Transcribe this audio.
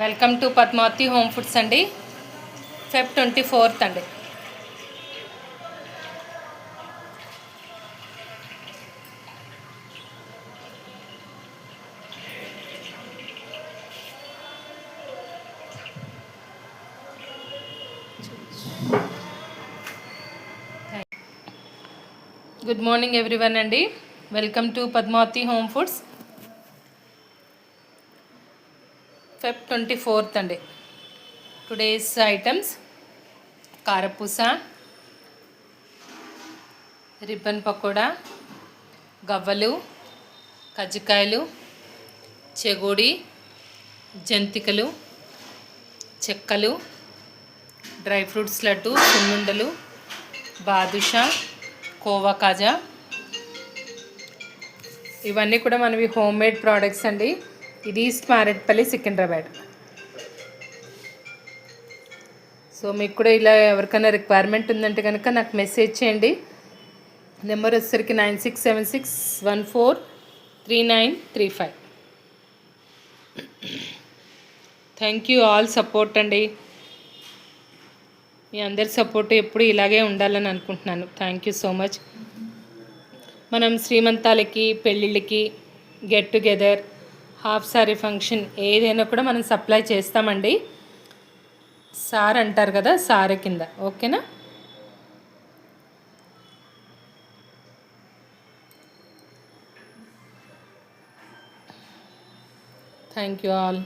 Welcome to Padmavati home foods అండి. Feb 24th అండి. Good morning everyone అండి. Welcome to Padmavati home foods. Feb 24th అండి. Today's items karapusa, ribbon pakoda, gavvalu, kajjikayalu, చెగోడి, జంతికలు, చెక్కలు, డ్రై ఫ్రూట్స్ లడ్డు, సున్నుండలు, బాదుషా, కోవా కాజా. ఇవన్నీ కూడా మనవి హోమ్ మేడ్ ప్రోడక్ట్స్ అండి. ఇది ఈస్ట్ మారేట్పల్లి, సికింద్రాబాద్. సో మీకు కూడా ఇలా ఎవరికైనా రిక్వైర్మెంట్ ఉందంటే కనుక నాకు మెసేజ్ చేయండి. నెంబర్ వచ్చేసరికి 9676143935. థ్యాంక్ యూ ఆల్ సపోర్ట్ అండి. మీ అందరి సపోర్ట్ ఎప్పుడు ఇలాగే ఉండాలని అనుకుంటున్నాను. Thank you so much. మనం శ్రీమంతాలకి, పెళ్ళిళ్ళకి, get together, half sorry function ఏదైనా కూడా మనం సప్లై చేస్తామండి. సార్ అంటారు కదా, సారీ కింద. ఓకేనా? Thank you all.